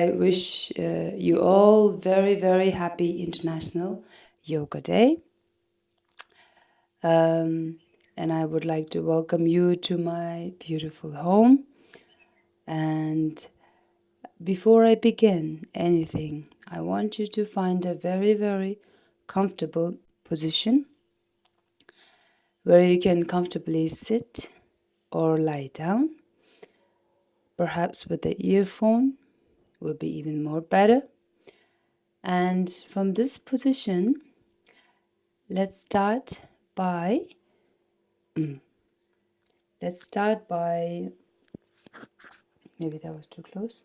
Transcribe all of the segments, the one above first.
I wish you all very, very happy International Yoga Day. And I would like to welcome you to my beautiful home. And before I begin anything, I want you to find a very, very comfortable position where you can comfortably sit or lie down. Perhaps with the earphone will be even more better. And from this position, let's start by maybe that was too close.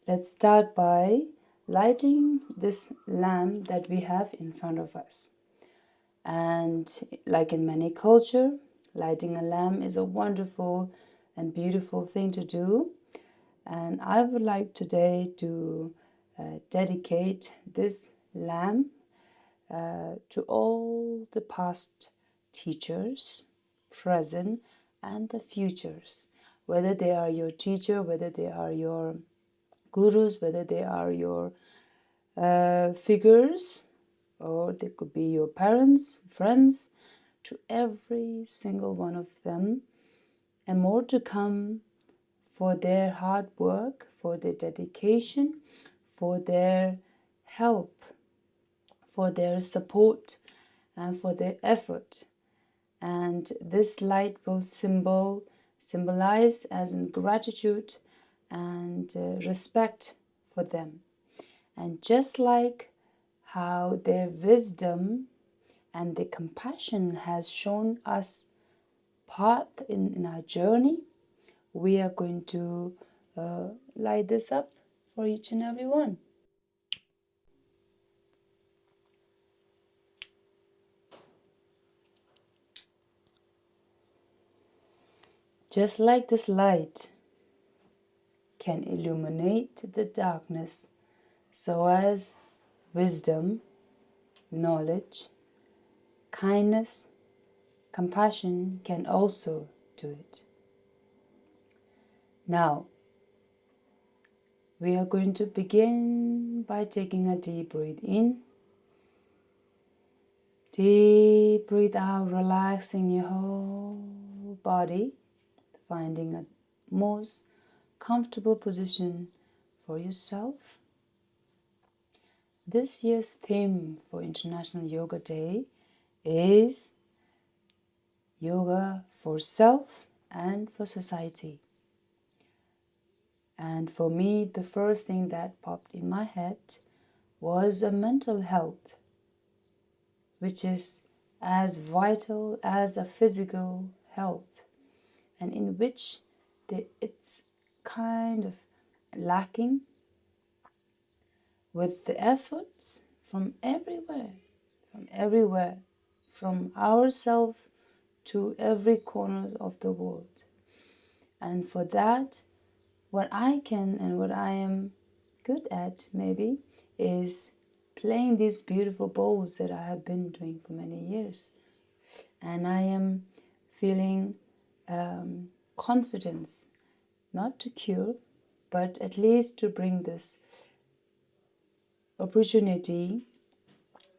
Let's start by lighting this lamp that we have in front of us. And like in many cultures, lighting a lamp is a wonderful and beautiful thing to do. And I would like today to dedicate this lamp to all the past teachers, present, and the futures. Whether they are your teacher, whether they are your gurus, whether they are your figures, or they could be your parents, friends, to every single one of them, and more to come, for their hard work, for their dedication, for their help, for their support, and for their effort. And this light will symbolize as in gratitude and respect for them. And just like how their wisdom and their compassion has shown us path in our journey, we are going to light this up for each and every one. Just like this light can illuminate the darkness, so as wisdom, knowledge, kindness, compassion can also do it. Now, we are going to begin by taking a deep breath in. Deep breathe out, relaxing your whole body, finding a most comfortable position for yourself. This year's theme for International Yoga Day is yoga for self and for society. And for me, the first thing that popped in my head was a mental health, which is as vital as a physical health, and in which it's kind of lacking with the efforts from everywhere, from ourselves to every corner of the world. And for that, what I can and what I am good at maybe is playing these beautiful bowls that I have been doing for many years. And I am feeling confidence, not to cure, but at least to bring this opportunity,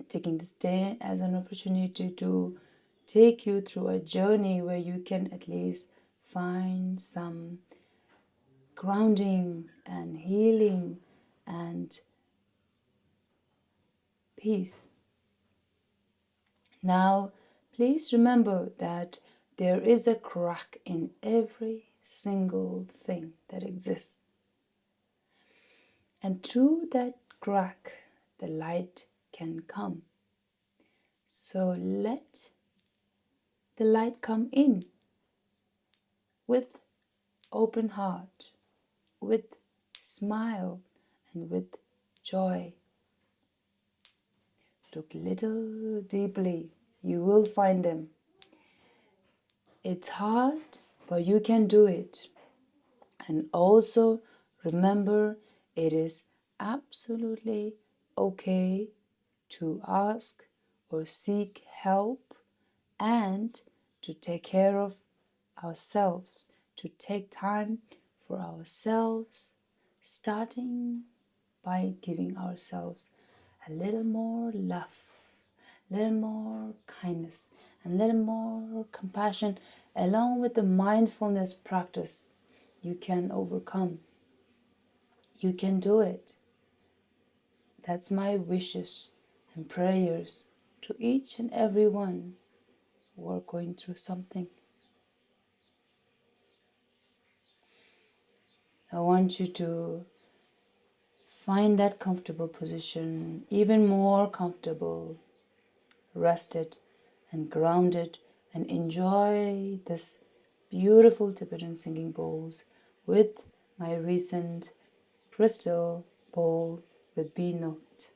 taking this day as an opportunity to take you through a journey where you can at least find some grounding and healing and peace. Now, please remember that there is a crack in every single thing that exists. And through that crack, the light can come. So let the light come in with open heart, with smile, and with joy. Look little deeply, you will find them. It's hard, but you can do it. And also remember, it is absolutely okay to ask or seek help and to take care of ourselves, to take time for ourselves, starting by giving ourselves a little more love, a little more kindness, and a little more compassion, along with the mindfulness practice. You can overcome. You can do it. That's my wishes and prayers to each and every one who are going through something. I want you to find that comfortable position, even more comfortable, rested and grounded, and enjoy this beautiful Tibetan singing bowls with my recent crystal bowl with B note.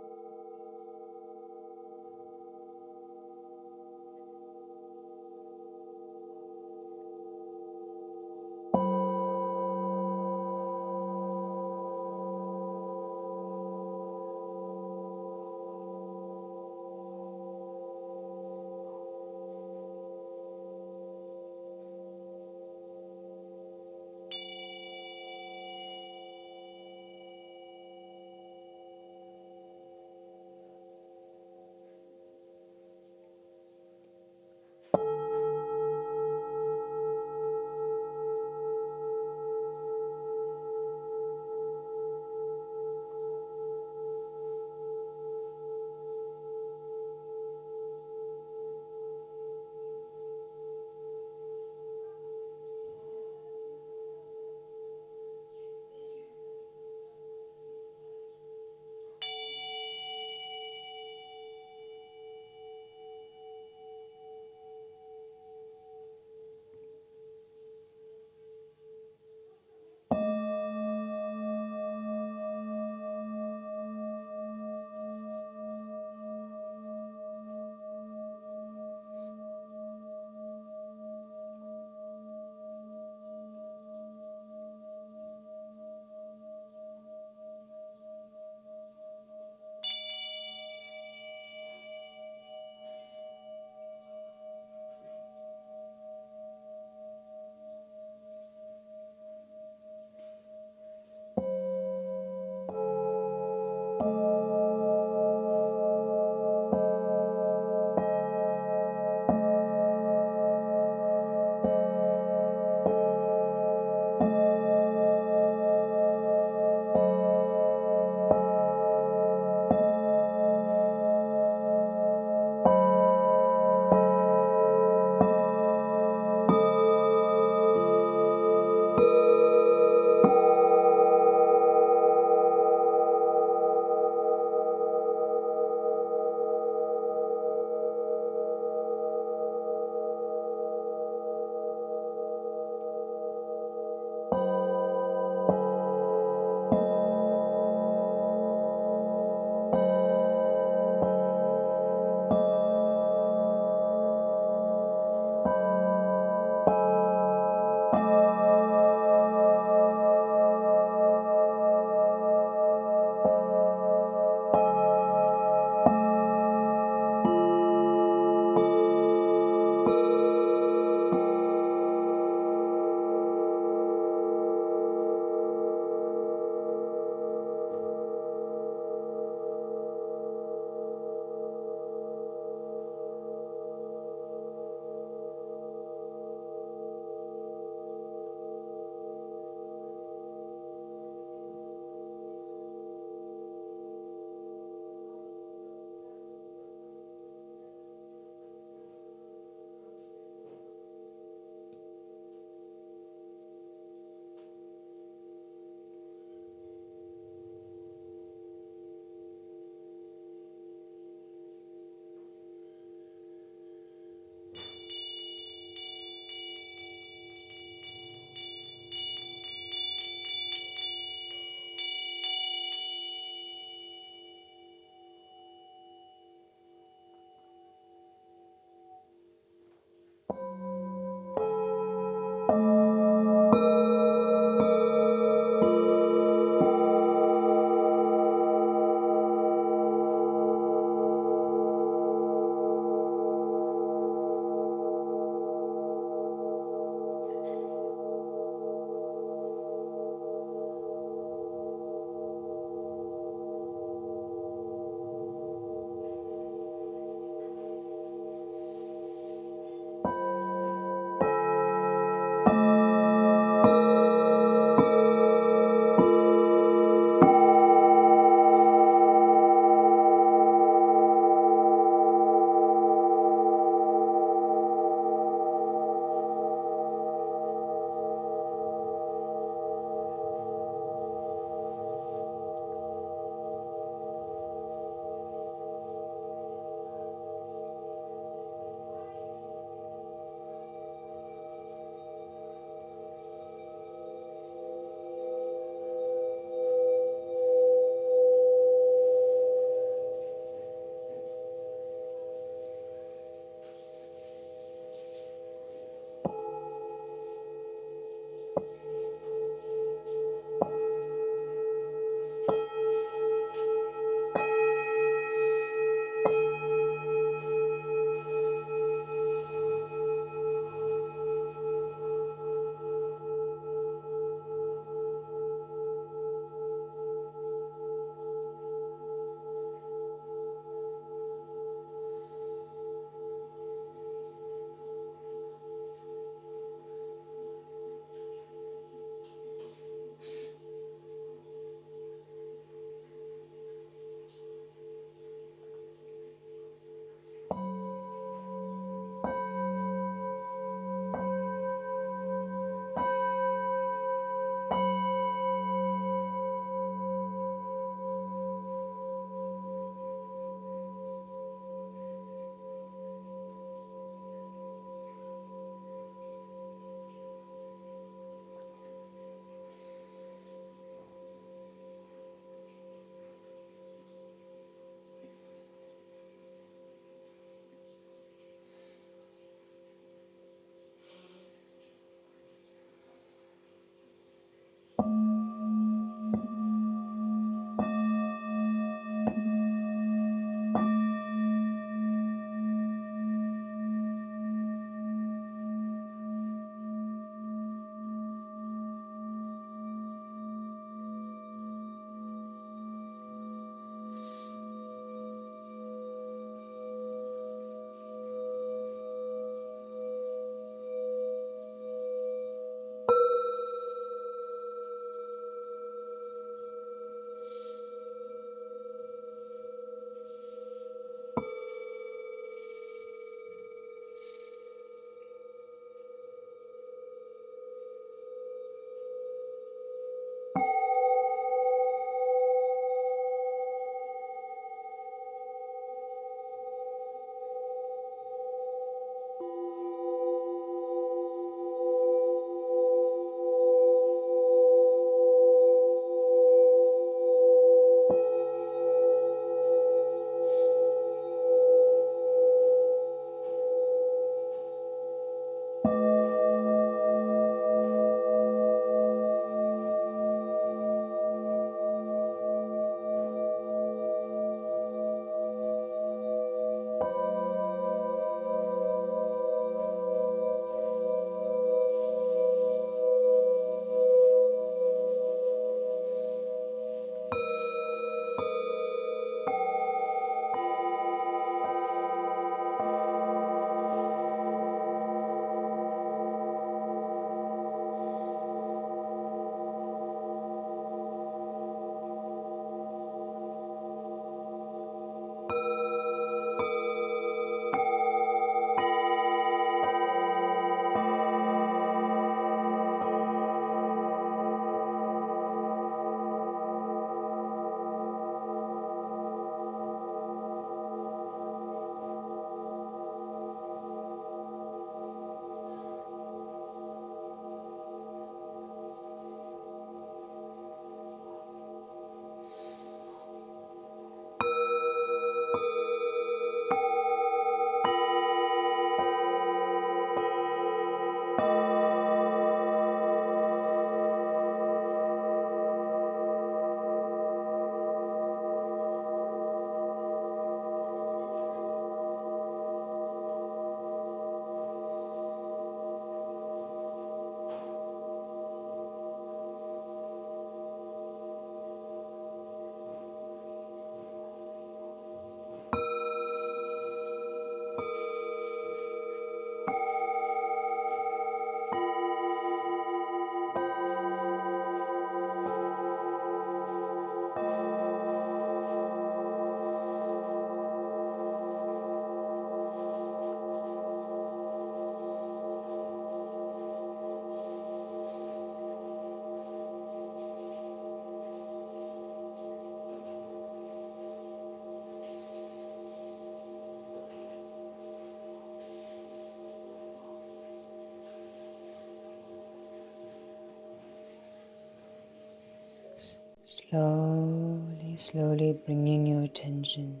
Slowly, slowly bringing your attention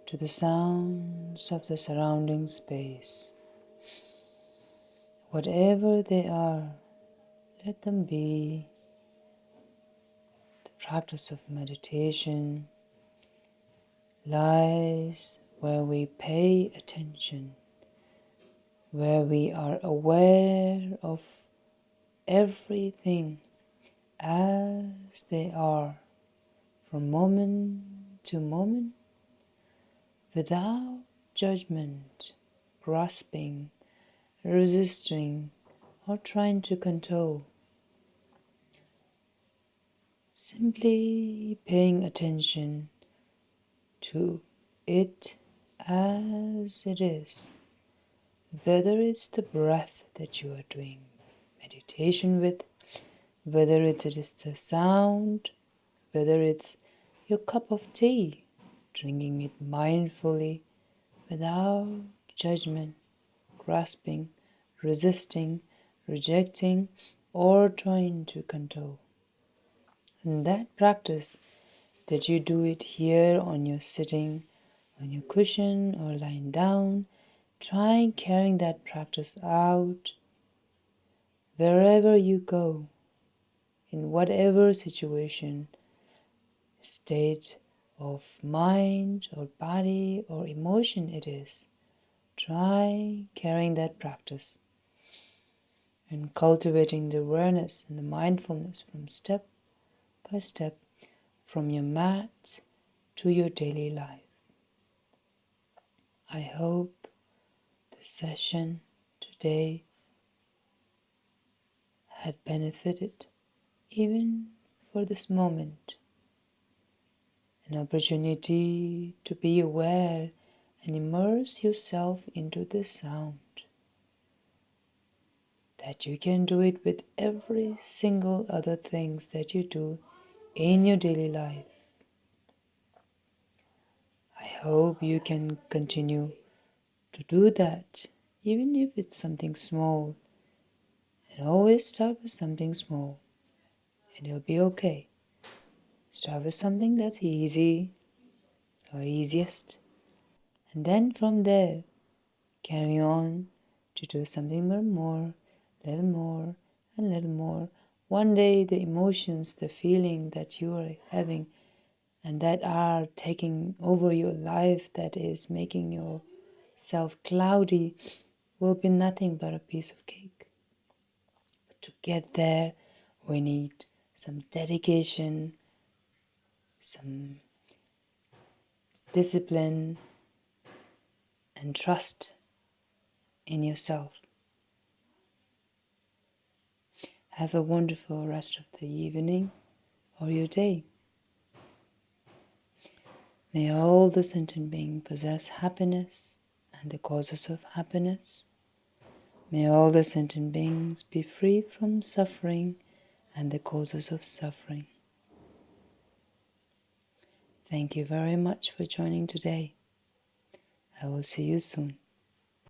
to the sounds of the surrounding space. Whatever they are, let them be. The practice of meditation lies where we pay attention, where we are aware of everything as they are, from moment to moment, without judgment, grasping, resisting, or trying to control. Simply paying attention to it as it is, whether it's the breath that you are doing meditation with, whether it is the sound, whether it's your cup of tea, drinking it mindfully without judgment, grasping, resisting, rejecting, or trying to control. And that practice that you do it here on your sitting, on your cushion or lying down, try carrying that practice out wherever you go, in whatever situation, state of mind or body or emotion it is. Try carrying that practice and cultivating the awareness and the mindfulness from step by step, from your mat to your daily life. I hope the session today had benefited, even for this moment, an opportunity to be aware and immerse yourself into the sound. That you can do it with every single other things that you do in your daily life. I hope you can continue to do that, even if it's something small. And always start with something small, and it'll be okay. Start with something that's easy or easiest, and then from there, carry on to do something more, little more, and little more. One day, the emotions, the feeling that you are having and that are taking over your life, that is making yourself cloudy, will be nothing but a piece of cake. But to get there, we need some dedication, some discipline, and trust in yourself. Have a wonderful rest of the evening or your day. May all the sentient beings possess happiness and the causes of happiness. May all the sentient beings be free from suffering and the causes of suffering. Thank you very much for joining today. I will see you soon.